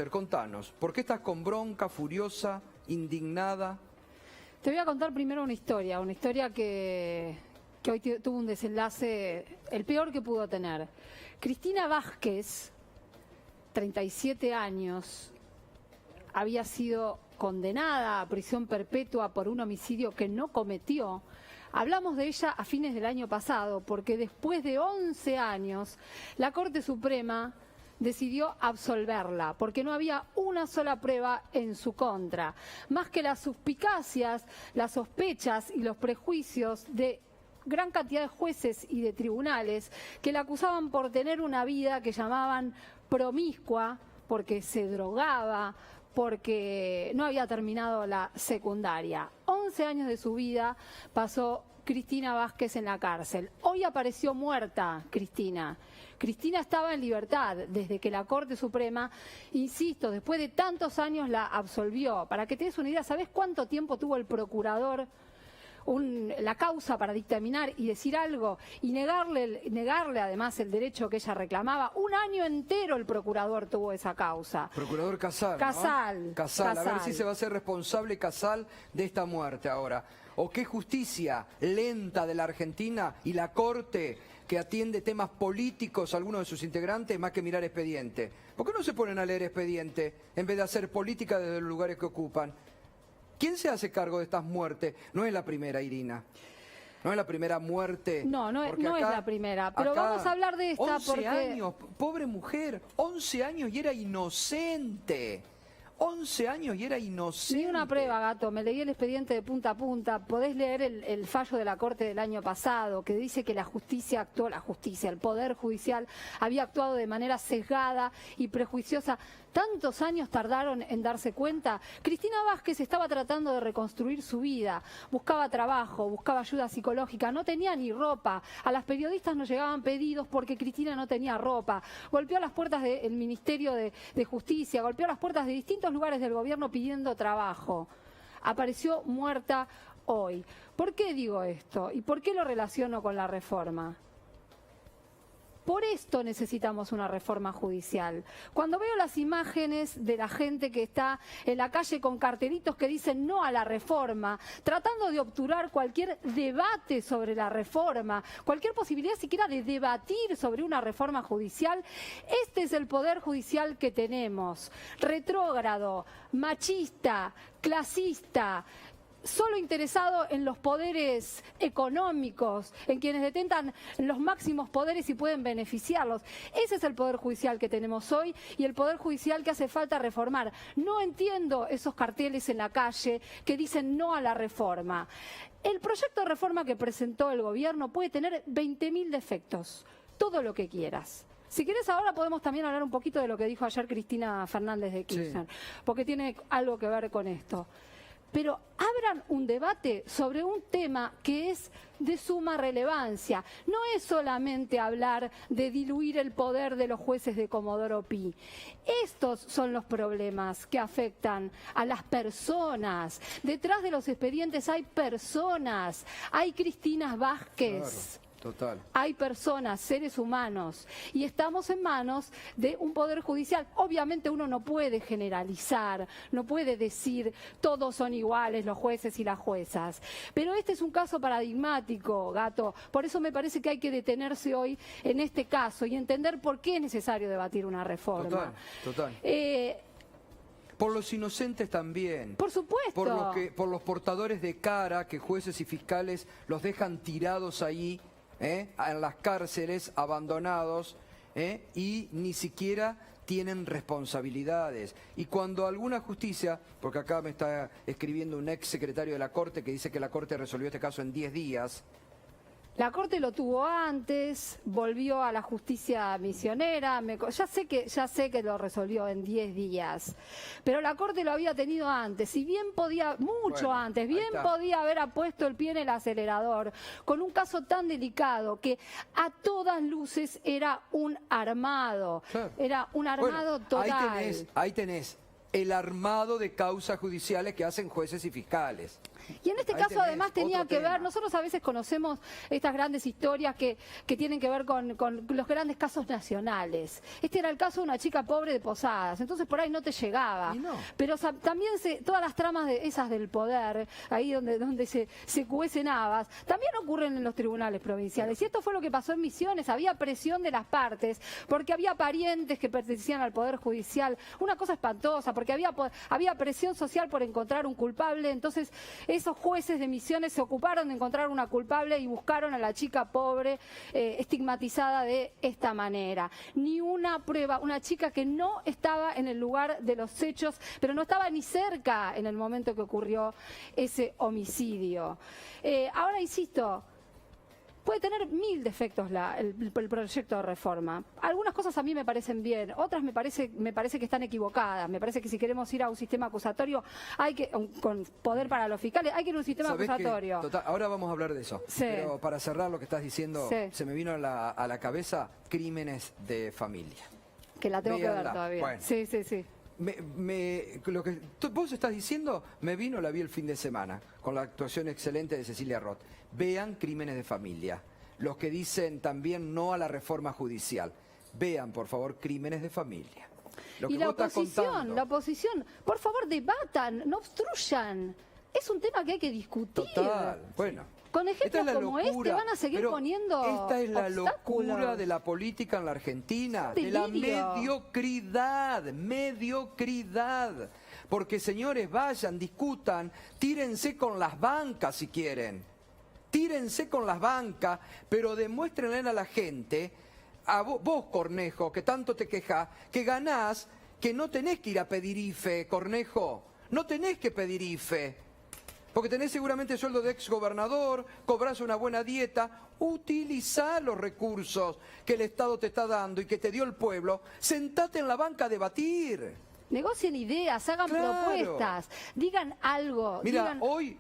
Contanos, ¿por qué estás con bronca, furiosa, indignada? Te voy a contar primero una historia que hoy tuvo un desenlace, el peor que pudo tener. Cristina Vázquez, 37 años, había sido condenada a prisión perpetua por un homicidio que no cometió. Hablamos de ella a fines del año pasado, porque después de 11 años, la Corte Suprema decidió absolverla, porque no había una sola prueba en su contra, más que las suspicacias, las sospechas y los prejuicios de gran cantidad de jueces y de tribunales que la acusaban por tener una vida que llamaban promiscua, porque se drogaba, porque no había terminado la secundaria. 11 años de su vida pasó Cristina Vázquez en la cárcel. Hoy apareció muerta Cristina. Cristina estaba en libertad desde que la Corte Suprema, insisto, después de tantos años la absolvió. Para que te des una idea, ¿sabés cuánto tiempo tuvo el procurador la causa para dictaminar y decir algo y negarle además el derecho que ella reclamaba? Un año entero el procurador tuvo esa causa. Procurador Casal, ¿no? Casal. A ver si se va a hacer responsable Casal de esta muerte ahora. ¿O qué justicia lenta de la Argentina y la Corte que atiende temas políticos a algunos de sus integrantes más que mirar expediente? ¿Por qué no se ponen a leer expediente en vez de hacer política desde los lugares que ocupan? ¿Quién se hace cargo de estas muertes? No es la primera, Irina. No es la primera muerte. No es la primera. Pero vamos a hablar de esta 11 porque... años, pobre mujer, 11 años y era inocente. 11 años y era inocente. Ni una prueba, Gato. Me leí el expediente de punta a punta. Podés leer el fallo de la Corte del año pasado, que dice que el Poder Judicial había actuado de manera sesgada y prejuiciosa. ¿Tantos años tardaron en darse cuenta? Cristina Vázquez estaba tratando de reconstruir su vida. Buscaba trabajo, buscaba ayuda psicológica. No tenía ni ropa. A las periodistas nos llegaban pedidos porque Cristina no tenía ropa. Golpeó las puertas del Ministerio de Justicia, golpeó las puertas de distintos lugares del gobierno pidiendo trabajo. Apareció muerta hoy. ¿Por qué digo esto? ¿Y por qué lo relaciono con la reforma? Por esto necesitamos una reforma judicial. Cuando veo las imágenes de la gente que está en la calle con cartelitos que dicen no a la reforma, tratando de obturar cualquier debate sobre la reforma, cualquier posibilidad siquiera de debatir sobre una reforma judicial, este es el poder judicial que tenemos. Retrógrado, machista, clasista, solo interesado en los poderes económicos, en quienes detentan los máximos poderes y pueden beneficiarlos. Ese es el poder judicial que tenemos hoy y el poder judicial que hace falta reformar. No entiendo esos carteles en la calle que dicen no a la reforma. El proyecto de reforma que presentó el gobierno puede tener 20.000 defectos, todo lo que quieras. Si querés ahora podemos también hablar un poquito de lo que dijo ayer Cristina Fernández de Kirchner, porque tiene algo que ver con esto. Pero abran un debate sobre un tema que es de suma relevancia. No es solamente hablar de diluir el poder de los jueces de Comodoro Pi. Estos son los problemas que afectan a las personas. Detrás de los expedientes hay personas, hay Cristinas Vázquez. Claro. Total. Hay personas, seres humanos, y estamos en manos de un poder judicial. Obviamente uno no puede generalizar, no puede decir todos son iguales los jueces y las juezas, pero este es un caso paradigmático, Gato. Por eso me parece que hay que detenerse hoy en este caso y entender por qué es necesario debatir una reforma. Total. Por los inocentes también. Por supuesto. Por los portadores de cara que jueces y fiscales los dejan tirados ahí, en las cárceles, abandonados, y ni siquiera tienen responsabilidades. Y cuando alguna justicia, porque acá me está escribiendo un ex secretario de la Corte que dice que la Corte resolvió este caso en 10 días, la Corte lo tuvo antes, volvió a la justicia misionera, ya sé que lo resolvió en 10 días, pero la Corte lo había tenido antes, y bien podía, podía haber puesto el pie en el acelerador, con un caso tan delicado que a todas luces era un armado, claro. Era un armado total. Ahí tenés el armado de causas judiciales que hacen jueces y fiscales. Y en este Ahí caso tenés además tenía otro que ver, tema. nosotros a veces conocemos estas grandes historias que tienen que ver con los grandes casos nacionales. Este era el caso de una chica pobre de Posadas, entonces por ahí no te llegaba. Y no. Pero también todas las tramas esas del poder, ahí donde se cuecen habas, también ocurren en los tribunales provinciales. Y esto fue lo que pasó en Misiones, había presión de las partes, porque había parientes que pertenecían al Poder Judicial, una cosa espantosa, porque había presión social por encontrar un culpable, entonces esos jueces de Misiones se ocuparon de encontrar una culpable y buscaron a la chica pobre estigmatizada de esta manera. Ni una prueba, una chica que no estaba en el lugar de los hechos, pero no estaba ni cerca en el momento que ocurrió ese homicidio. Ahora insisto, puede tener 1000 defectos el proyecto de reforma. Algunas cosas a mí me parecen bien, otras me parece que están equivocadas. Me parece que si queremos ir a un sistema acusatorio, con poder para los fiscales, hay que ir a un sistema ¿Sabés acusatorio. Total, ahora vamos a hablar de eso. Sí. Pero para cerrar lo que estás diciendo, Sí. se me vino a la cabeza crímenes de familia. Que la tengo que ver Véanla. todavía. Bueno. Sí, sí, sí. Lo que vos estás diciendo, la vi el fin de semana, con la actuación excelente de Cecilia Roth. Vean Crímenes de Familia. Los que dicen también no a la reforma judicial. Vean, por favor, Crímenes de Familia. Lo Y que la vos estás contando. oposición, por favor debatan, no obstruyan. Es un tema que hay que discutir. Total, bueno. Con Esta ejemplos es la como locura, este van a seguir pero poniendo esta es la obstáculos. locura de la política en la Argentina, Es un de la delirio. mediocridad. Porque, señores, vayan, discutan, tírense con las bancas si quieren. Tírense con las bancas, pero demuéstrenle a la gente, a vos, Cornejo, que tanto te quejás, que ganás, que no tenés que ir a pedir IFE, Cornejo. No tenés que pedir IFE. Porque tenés seguramente sueldo de exgobernador, cobrás una buena dieta, utilizá los recursos que el Estado te está dando y que te dio el pueblo, sentate en la banca a debatir. Negocien ideas, hagan Claro. propuestas, digan algo. Mira, digan... hoy